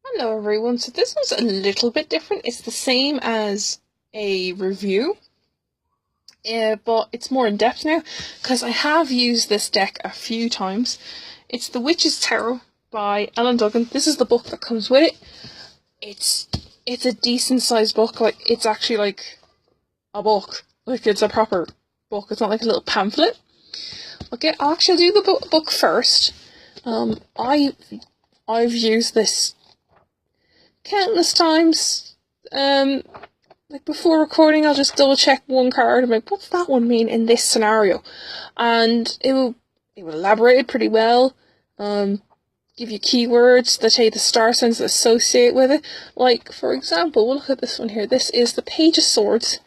Hello everyone, so this one's a little bit different. It's the same as a review, but it's more in depth now because I have used this deck a few times. It's The Witch's Tarot by Ellen Duggan. This is the book that comes with it. It's a decent sized book. Like, it's actually like a book. Like, it's a proper book. It's not like a little pamphlet. Okay, I'll actually do the book first. I've used this countless times. Like, before recording, I'll just double check one card. I'm like, what's that one mean in this scenario? And it will elaborate it pretty well. Give you keywords that tell you the star signs that associate with it. Like, for example, we'll look at this one here. This is the Page of Swords,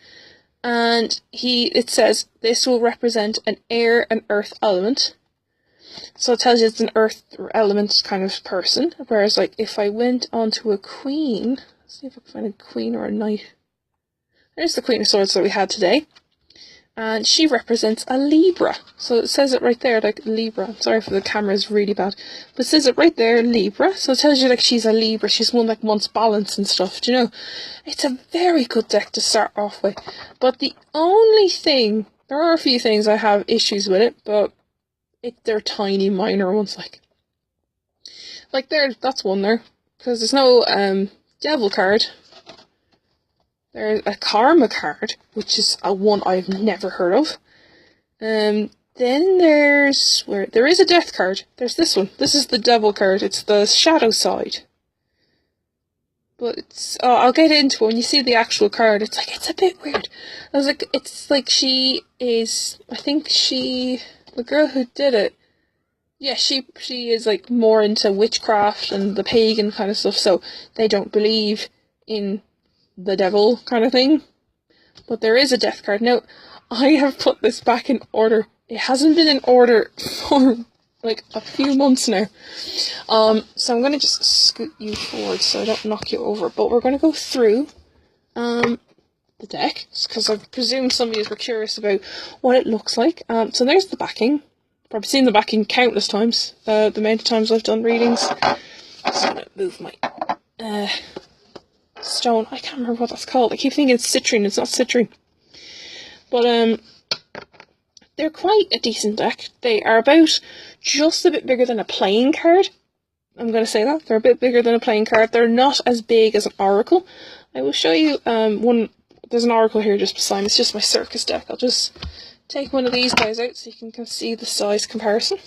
and it says this will represent an air and earth element. So it tells you it's an earth element kind of person. Whereas, like, if I went onto a queen, let's see if I can find a queen or a knight. There's the Queen of Swords that we had today. And she represents a Libra. So it says it right there, like Libra. I'm sorry if the camera is really bad. But it says it right there, Libra. So it tells you like she's a Libra. She's one that wants balance and stuff, do you know? It's a very good deck to start off with. But the only thing, there are a few things I have issues with it, but they're tiny, minor ones. Like there, that's one there. Because there's no devil card. There's a karma card, which is a one I've never heard of. Then there's there is a death card. There's this one. This is the devil card. It's the shadow side. But I'll get into it when you see the actual card. It's a bit weird. It's like she is. I think the girl who did it. Yeah, she is like more into witchcraft and the pagan kind of stuff. So they don't believe in the devil kind of thing. But there is a death card. Now, I have put this back in order. It hasn't been in order for like a few months now. So I'm going to just scoot you forward so I don't knock you over. But we're going to go through the deck, because I presume some of you were curious about what it looks like. So there's the backing. Probably seen the backing countless times. The amount of times I've done readings. Just going to move my stone. I can't remember what that's called. I keep thinking it's citrine. It's not citrine. But they're quite a decent deck. They are about just a bit bigger than a playing card. I'm going to say that. They're a bit bigger than a playing card. They're not as big as an oracle. I will show you one. There's an oracle here just beside me. It's just my circus deck. I'll just take one of these guys out so you can see the size comparison.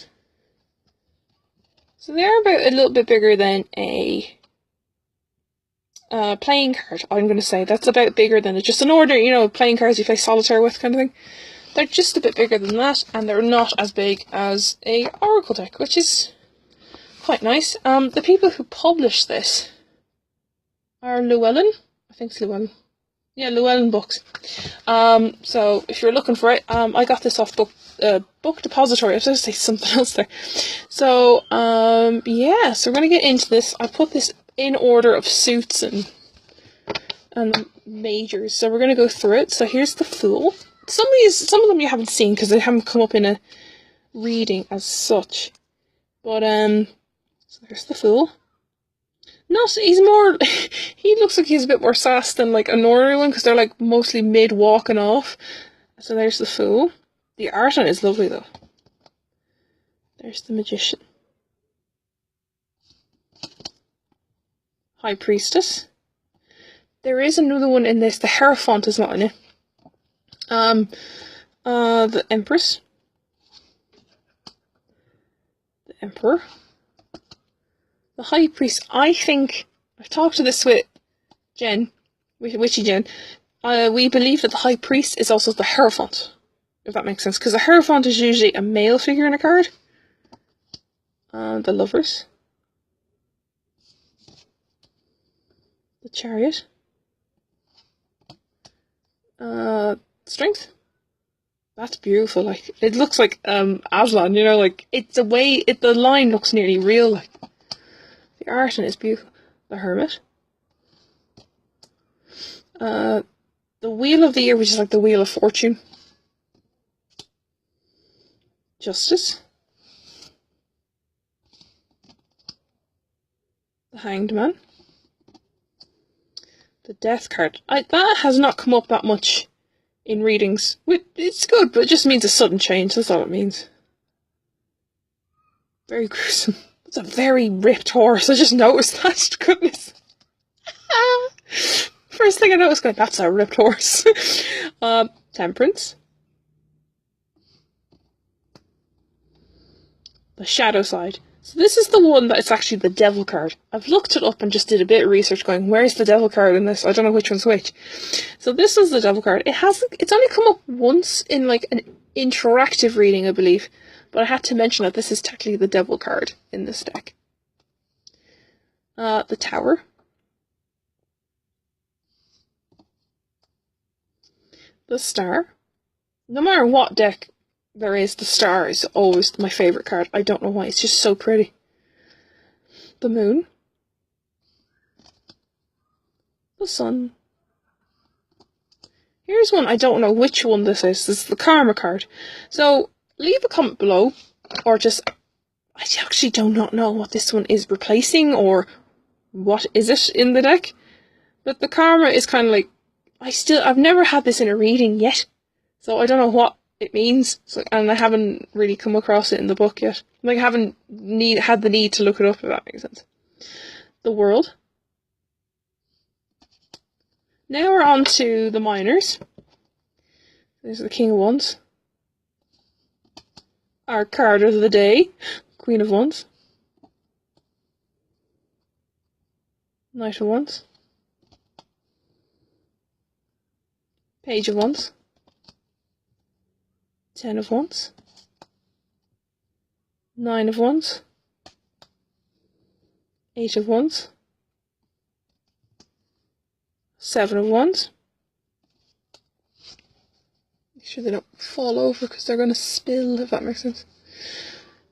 So they're about a little bit bigger than a playing card. I'm going to say that's about bigger than just an ordinary, playing cards you play solitaire with kind of thing. They're just a bit bigger than that, and they're not as big as a oracle deck, which is quite nice. The people who published this are Llewellyn. I think it's Llewellyn. Yeah, Llewellyn Books. So if you're looking for it, I got this off Book Depository. I was going to say something else there. So yeah, so we're going to get into this. I put this in order of suits and majors. So we're going to go through it. So here's the Fool. Some of them you haven't seen because they haven't come up in a reading as such. But so there's the Fool. He's more. He looks like he's a bit more sass than like an ordinary one because they're like mostly mid walking off. So there's the Fool. The art on it is lovely though. There's the Magician. High Priestess. There is another one in this. The Hierophant is not in it. The Empress. The Emperor. The High Priest. I think I've talked to this with Jen, Witchy Jen. We believe that the High Priest is also the Hierophant, if that makes sense, because the Hierophant is usually a male figure in a card. The Lovers. The Chariot. Strength. That's beautiful. Like, it looks like Aslan, like it's the way the line looks nearly real. Like, the art in it is beautiful. The Hermit. The Wheel of the Year, which is like the Wheel of Fortune. Justice. The Hanged Man. The Death card. That has not come up that much in readings. It's good, but it just means a sudden change. That's all it means. Very gruesome. It's a very ripped horse. I just noticed that. Goodness. First thing I noticed, going, that's a ripped horse. Temperance. The shadow side. So this is the one that it's actually the devil card. I've looked it up and just did a bit of research going, where's the devil card in this? I don't know which one's which. So this is the devil card. It's only come up once in like an interactive reading, I believe. But I had to mention that this is technically the devil card in this deck. The Tower. The Star. No matter what deck there is, the Star is always my favourite card. I don't know why, it's just so pretty. The Moon. The Sun. Here's one, I don't know which one this is. This is the Karma card. So, leave a comment below, or just, I actually do not know what this one is replacing, or what is it in the deck. But the Karma is kind of like, I've never had this in a reading yet, so I don't know what it means, and I haven't really come across it in the book yet. Like, I haven't had the need to look it up, if that makes sense. The World. Now we're on to the Minors. There's the King of Wands. Our card of the day, Queen of Wands. Knight of Wands. Page of Wands. 10 of Wands. 9 of Wands. 8 of Wands. 7 of Wands. Make sure they don't fall over because they're going to spill, if that makes sense.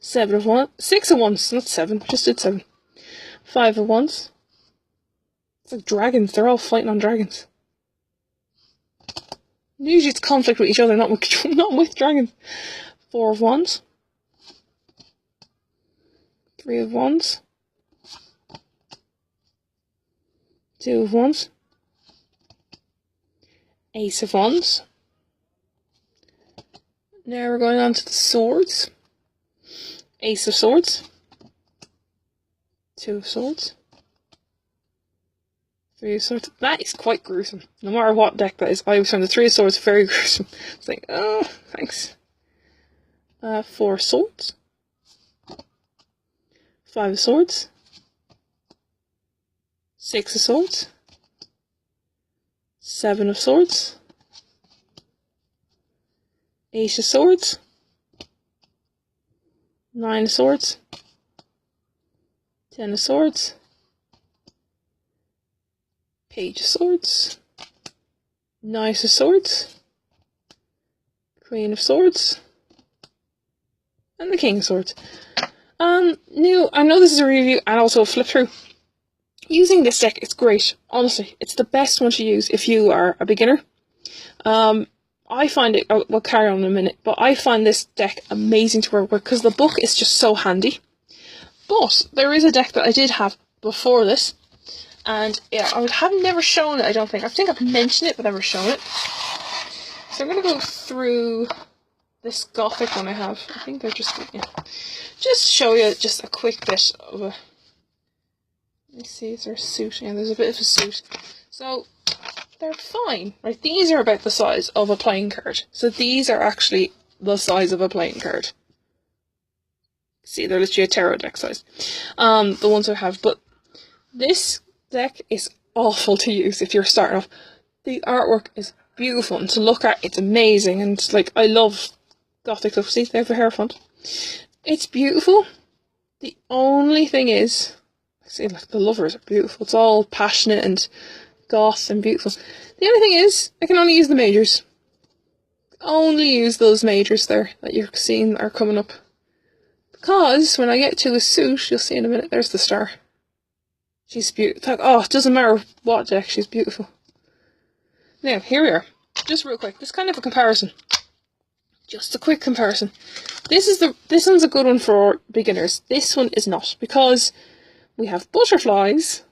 7 of Wands. 6 of Wands, not 7, just did 7. 5 of Wands. It's like dragons, they're all fighting on dragons. Usually it's conflict with each other, not with dragons. 4 of Wands. 3 of Wands. 2 of Wands. Ace of Wands. Now we're going on to the Swords. Ace of Swords. 2 of Swords. 3 of Swords. That is quite gruesome. No matter what deck that is, I always find the 3 of Swords very gruesome. It's like, oh, thanks. 4 of Swords. 5 of Swords. 6 of Swords. 7 of Swords. 8 of Swords. 9 of Swords. 10 of Swords. Page of Swords. Knight of Swords. Queen of Swords. And the King of Swords. Now, I know this is a review and also a flip through. Using this deck, it's great. Honestly, it's the best one to use if you are a beginner. I find it, we'll carry on in a minute, but I find this deck amazing to work with because the book is just so handy. But there is a deck that I did have before this, and yeah, I have never shown it, I don't think. I think I've mentioned it, but never shown it. So I'm going to go through this Gothic one I have. I think they're just, yeah. Just show you just a quick bit of a... Let me see, is there a suit? Yeah, there's a bit of a suit. So, they're fine. Right, these are about the size of a playing card. So these are actually the size of a playing card. See, they're literally a tarot deck size. The ones I have. But this deck is awful to use if you're starting off. The artwork is beautiful and to look at. It's amazing. And, like, I love Gothic stuff. See, they have a hair font. It's beautiful. The only thing is... See, like, the lovers are beautiful. It's all passionate and goth and beautiful. The only thing is, I can only use the majors. Only use those majors there that you're seeing are coming up. Because when I get to a suit, you'll see in a minute, there's the star. She's beautiful. Oh, it doesn't matter what deck, she's beautiful. Now, here we are. Just real quick, this kind of a comparison. Just a quick comparison. This one's a good one for beginners. This one is not, because we have butterflies.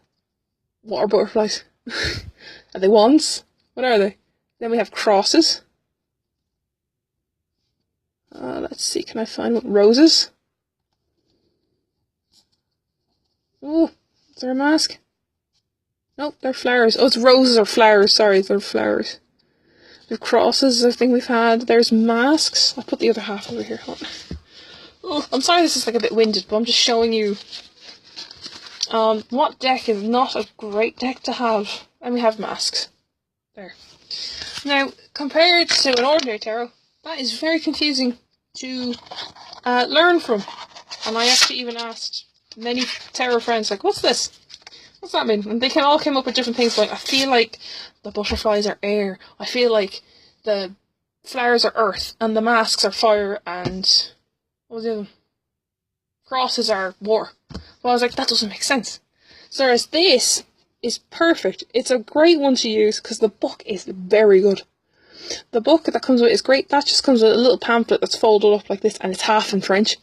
What are butterflies? Are they wands? What are they? Then we have crosses. Let's see, can I find what? Roses? Oh, is there a mask? Nope, they're flowers. Oh, it's roses or flowers. Sorry, they're flowers. The crosses, I think we've had. There's masks. I'll put the other half over here. Hold on. Oh, I'm sorry this is like a bit winded, but I'm just showing you what deck is not a great deck to have. And we have masks. There. Now, compared to an ordinary tarot, that is very confusing to learn from. And I actually even asked many tarot friends, like, what's this? What's that mean? And they all came up with different things, like, I feel like the butterflies are air, I feel like the flowers are earth, and the masks are fire, and what was the other one? Crosses are war. Well, I was like, that doesn't make sense. So whereas this is perfect. It's a great one to use because the book is very good. The book that comes with is great. That just comes with a little pamphlet that's folded up like this, and it's half in French.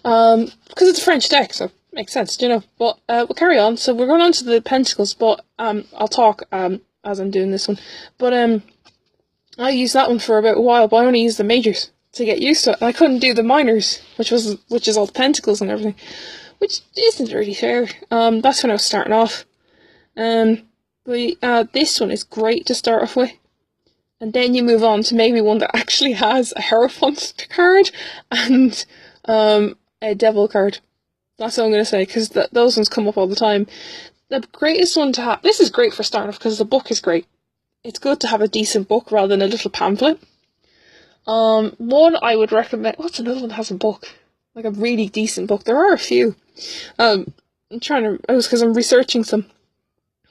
Because it's a French deck, so it makes sense, you know. But we'll carry on. So we're going on to the Pentacles, but I'll talk as I'm doing this one. But I used that one for about a while, but I only used the majors to get used to it. And I couldn't do the minors, which is all the Pentacles and everything, which isn't really fair. That's when I was starting off. But this one is great to start off with. And then you move on to maybe one that actually has a Hierophant card and a Devil card. That's what I'm going to say, because those ones come up all the time. The greatest one to have... This is great for starting off because the book is great. It's good to have a decent book rather than a little pamphlet. One I would recommend... What's another one that has a book? Like a really decent book. There are a few. I'm trying to... It was because I'm researching some.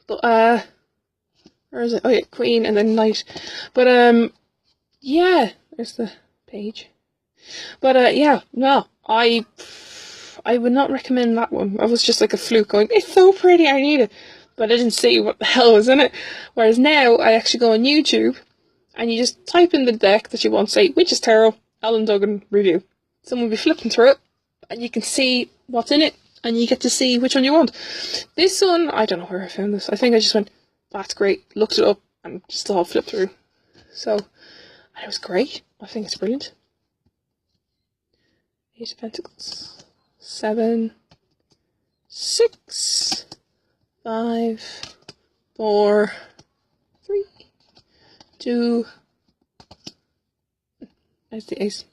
But, where is it? Oh yeah, Queen and then Knight. But, yeah. There's the page. But, yeah. No. I would not recommend that one. I was just like a fluke going, it's so pretty, I need it. But I didn't see what the hell was in it. Whereas now, I actually go on YouTube, and you just type in the deck that you want, say, Witch's Tarot, Ellen Duggan review. Someone will be flipping through it, and you can see what's in it, and you get to see which one you want. This one, I don't know where I found this. I think I just went, that's great, looked it up, and just all flipped through. So, and it was great. I think it's brilliant. 8 of Pentacles. 7, 6, 5, 4, 3, 2. There's the ace.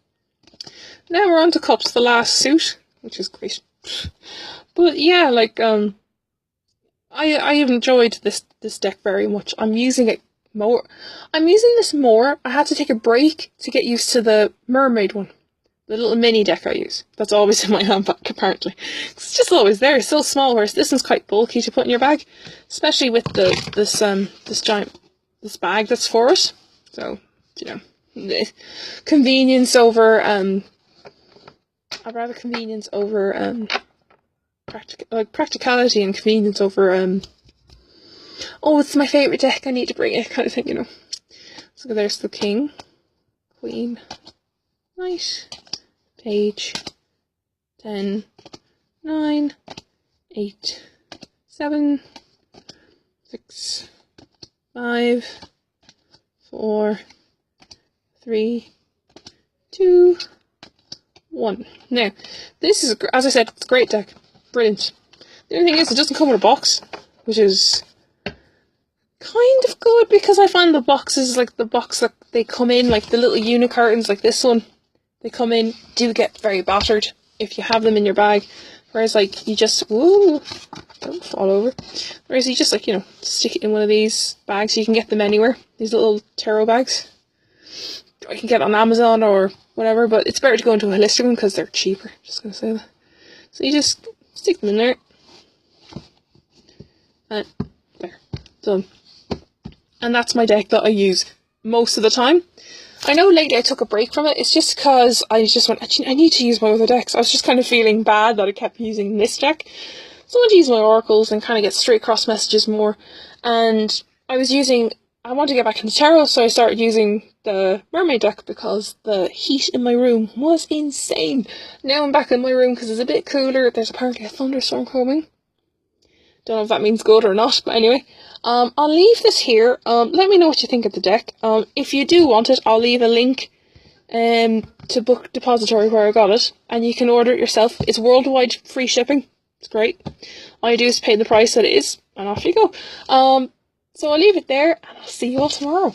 Now we're on to cups, the last suit, which is great. But yeah, like I have enjoyed this deck very much. I'm using it more. I'm using this more. I had to take a break to get used to the mermaid one. The little mini deck I use. That's always in my handbag, apparently. It's just always there. It's so small, whereas this one's quite bulky to put in your bag. Especially with this bag that's for it. So, you know, the convenience over, I'd rather convenience over, practicality and convenience over, oh, it's my favourite deck, I need to bring it, kind of thing, you know. So there's the King, Queen, Knight, Page, 10, 9, 8, 7, 6, 5, 4, 3, 2, 1. Now, this is, as I said, it's a great deck. Brilliant. The only thing is, it doesn't come with a box, which is kind of good because I find the boxes, like the box that they come in, like the little unicorns, like this one, they come in, do get very battered if you have them in your bag. Whereas, like, you just, whoa, don't fall over. Whereas you just, like, you know, stick it in one of these bags. You can get them anywhere, these little tarot bags. Or you can get it on Amazon or whatever, but it's better to go into a holistic one because they're cheaper. Just gonna say that. So you just stick them in there. And there, done. And that's my deck that I use most of the time. I know lately I took a break from it. It's just because I just went, I need to use my other decks. I was just kind of feeling bad that I kept using this deck. So I want to use my oracles and kind of get straight cross messages more. And I wanted to get back into tarot, so I started using the mermaid deck because the heat in my room was insane. Now I'm back in my room because it's a bit cooler. There's apparently a thunderstorm coming. Don't know if that means good or not, but anyway. I'll leave this here. Let me know what you think of the deck. If you do want it, I'll leave a link to Book Depository where I got it, and you can order it yourself. It's worldwide free shipping. It's great. All you do is pay the price that it is, and off you go. So I'll leave it there, and I'll see you all tomorrow.